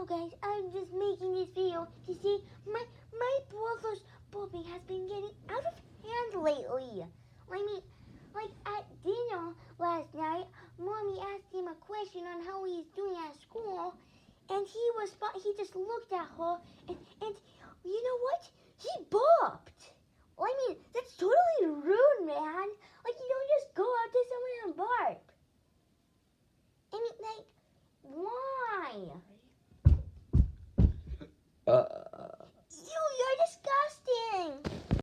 know, guys, I'm just making this video to see my brother's burping has been getting out of hand lately. I mean, like at dinner last night, Mommy asked him a question on how he's doing at school, and he just looked at her, and you know what? He burped. I mean, that's totally rude, man. Like, you don't just go out to someone and burp.